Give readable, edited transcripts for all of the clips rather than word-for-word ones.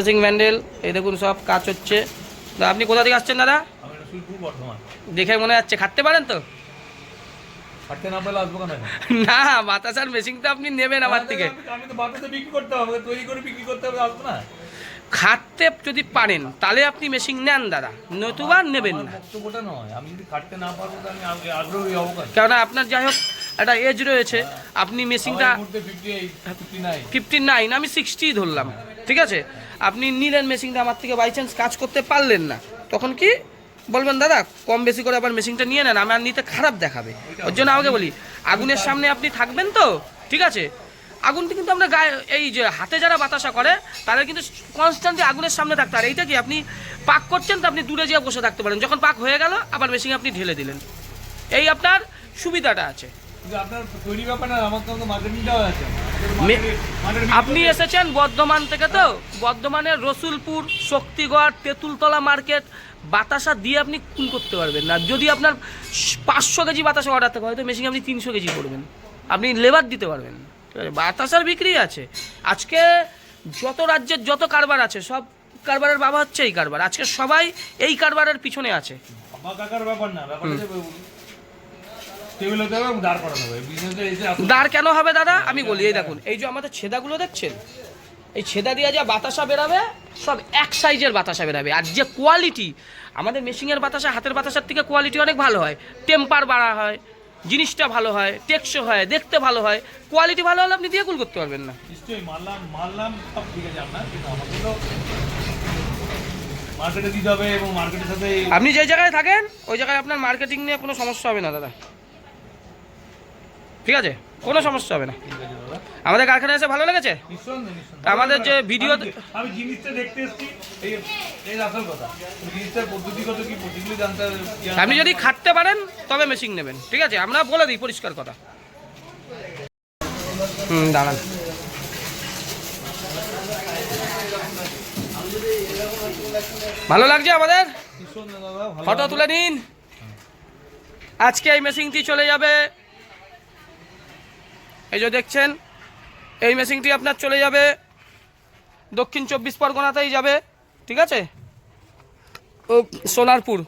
সিং ব্যান্ডেল এই দেখুন সব কাজ হচ্ছে। আপনি কোথা থেকে আসছেন দাদা? দেখে মনে যাচ্ছে খাটতে পারেন তো? না বাতাসার মেশিন তো আপনি নেবেন আমার থেকে। খাটতে যদি পারেন তাহলে আপনি মেশিন নেন দাদা, নতুবা নেবেন না। কেননা আপনার যাই হোক একটা এজ রয়েছে, আপনি মেশিনটা 59, আমি 60 ধরলাম, ঠিক আছে। আপনি নিলেন মেশিনটা আমার থেকে, বাই চান্স কাজ করতে পারলেন না, তখন কি বলবেন দাদা কম বেশি করে আবার মেশিনটা নিয়ে নেন, আমার নিতে খারাপ দেখাবে। ওর জন্য আমাকে বলি আগুনের সামনে আপনি থাকবেন তো ঠিক আছে। আগুনটা কিন্তু আমরা গায়ে এই যে হাতে যারা বাতাসা করে তাদের কিন্তু কনস্ট্যান্টলি আগুনের সামনে থাকতে, আর এইটা কি আপনি পাক করছেন তো আপনি দূরে যেয়ে বসে থাকতে পারেন, যখন পাক হয়ে গেল আবার মেশিনে আপনি ঢেলে দিলেন, এই আপনার সুবিধাটা আছে। আপনি এসেছেন বর্ধমান থেকে, তো বর্ধমানের রসুলপুর, শক্তিগড়, তেঁতুলতলা মার্কেট বাতাসা দিয়ে আপনি খুন করতে পারবেন না। যদি আপনার 500 কেজি বাতাসা অর্ডার থাকে হয়তো মেশিন আপনি 300 কেজি করবেন, আপনি লেবার দিতে পারবেন, ঠিক আছে। বাতাসার বিক্রি আছে আজকে, যত রাজ্যের যত কারবার আছে সব কারবারের বাবা হচ্ছে এই কারবার, আজকে সবাই এই কারবারের পিছনে আছে। দাঁড় কেন হবে দাদা আমি বলি, এই দেখুন এই যে আমাদের ছেদাগুলো দেখছেন, এই ছেদা দিয়ে যা বাতাসা বেরাবে সব এক সাইজের বাতাসা বেরাবে। আর যে কোয়ালিটি আমাদের মেশিনের বাতাসা হাতের বাতাসার থেকে কোয়ালিটি অনেক ভালো হয়, টেম্পার বাড়া হয়, জিনিসটা ভালো হয়, টেকসই হয়, দেখতে ভালো হয়, কোয়ালিটি ভালো হলে আপনি দিয়ে কুল করতে পারবেন না। আপনি যে জায়গায় থাকেন ওই জায়গায় আপনার মার্কেটিং নিয়ে কোনো সমস্যা হবে না দাদা, ঠিক আছে, কোনো সমস্যা হবে না। আমাদের কারখানায় এসে ভালো লেগেছে, আমাদের যে ভিডিও আমি জিনিসটা দেখতে এসেছি, এই আসল কথা, জিনিসটার পদ্ধতিগত কি পদ্ধতিগুলো জানতে হবে। আপনি যদি খাটতে পারেন তবে মেশিন নেবেন, ঠিক আছে, আমরা বলে দিই পরিষ্কার কথা। দাঁড়ান, ভালো লাগছে আমাদের, ফটো তুলে নিন। আজকে এই মেশিনটি চলে যাবে, এই যে দেখছেন এই মেশিনটি আপনার চলে যাবে দক্ষিণ 24 পরগনাতেই যাবে, ঠিক আছে, ও সোনারপুর।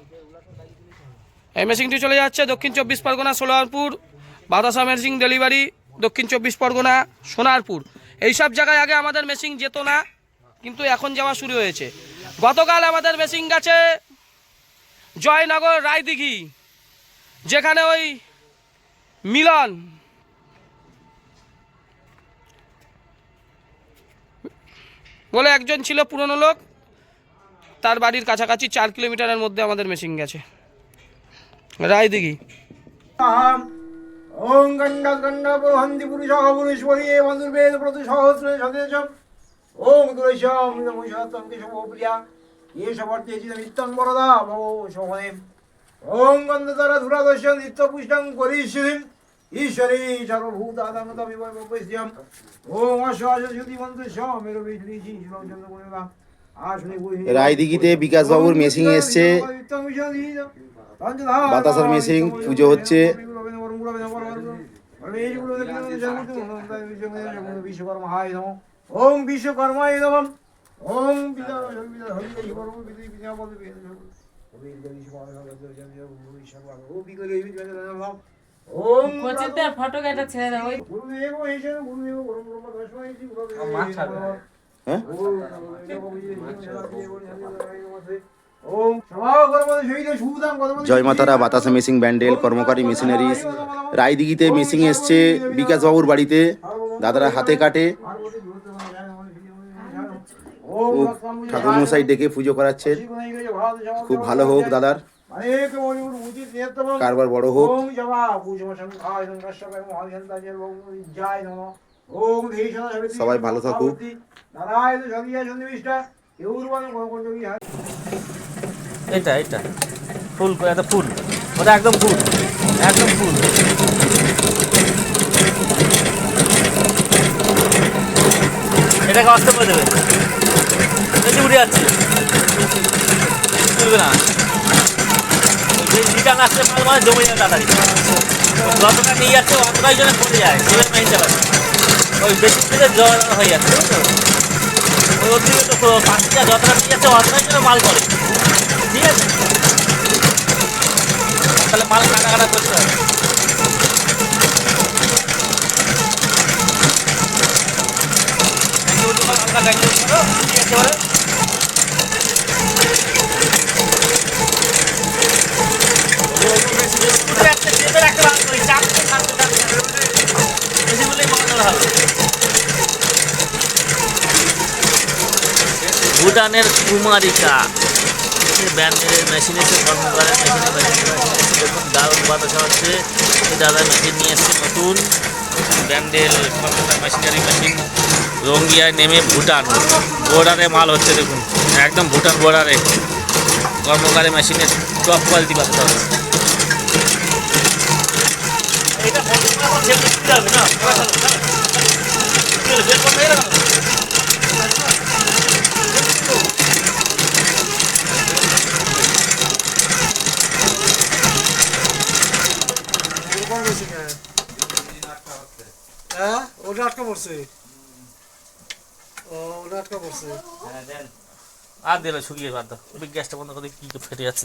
এই মেশিনটি চলে যাচ্ছে দক্ষিণ 24 পরগনা সোনারপুর, বাতাসা মেশিন ডেলিভারি দক্ষিণ 24 পরগনা সোনারপুর। এইসব জায়গায় আগে আমাদের মেশিন যেত না, কিন্তু এখন যাওয়া শুরু হয়েছে। গতকাল আমাদের মেশিন গেছে জয়নগর রায়দিঘি, যেখানে ওই মিলন বলে একজন ছিল পুরনো লোক, তার বাড়ির কাছাকাছি 4 কিলোমিটারের মধ্যে আমাদের মেশিন গেছে রায়দিঘি। ওং গণ্ডা গণ্ডা বহন্তি পুরুষঃ পুরুষপরি বন্ধুর্বেদ প্রতি সহস্রে সদেশ ওং দুরেশম নমঃ কেশবপ্রিয়া কেশবর্তে চিত্তং বরদা ভব সময়ে ওং গন্ধধরা ধুরাদস্য নিত্য পুষ্টং করিষ্যিম ঈশ্বরী সর্বভূতাদানতমিব বৈশ্যম ওং অশ্বাস জ্যোতি মন্ত্র মেরো বিষ্ণু শ্রীচন্দ্র গুণবা রায়দিঘিতে বিকাশ বাবুর মেশিন এসছে, বাতাসার মেশিন পুজো হচ্ছে। বিশ্বকর্মায় নমঃ ওং বিশ্বকর্মায় নমঃ ওং ফটো কেটে ছেড়ে দাও। জয় মাতারা বাতাসা মেশিন ব্যান্ডেল কর্মকারী মেশিনারিজ। রায়দিঘিতে মেশিন এসছে বিকাশ বাবুর বাড়িতে, দাদারা হাতে কাটে ও ঠাকুরমশাই ডেকে পুজো করাচ্ছেন। খুব ভালো হোক দাদার, কারবার বড় হোক। সবাই ভালো থাকুক। এটা এটা ফুল, এটা ফুল, ওটা একদম ফুল, একদম ফুল। এটাকে অস্ত করে দেবে, বেশি উঠে যাচ্ছে, তুলবে না, রিটার্ন আসলে মাল মানে জমে যাবে তাড়াতাড়ি, যতটা নিয়ে যাচ্ছে অতটাই জন্য পড়ে যায়, সেভাবে নিতে পারে, ওই বেশি জল হয়ে যাচ্ছে, বুঝলো। ওর দিকে তো পাখিটা যতটা দিয়েছে অতটাই যেন মাল করে, ঠিক আছে? তাহলে মাল কাটা কাটা করতে হবে। হালকা ট্যাঙ্কি করো, ঠিক আছে? এবারে ভুটানের কুমারিকা ব্যান্ডের মেশিন এসে কর্মকারের মেশিনে দেখুন দারুণ বাতাসা হচ্ছে। এই দাদা মেশিন নিয়ে এসছে নতুন ব্যান্ডেল কর্মকার মেশিনারি মেশিন। রঙ্গিয়ায় নেমে ভুটান বর্ডারে মাল হচ্ছে দেখুন, একদম ভুটান বর্ডারে কর্মকারী মেশিনের টপ কোয়ালিটি বাতাসা হচ্ছে। এটা না হ্যাঁ ওটা আটকা পড়ছে, ও ওটা আটকা পড়ছে। আর দিলে শুকিয়ে বাদ দাও, গ্যাসটা বন্ধ করে কি ফেটে যাচ্ছে।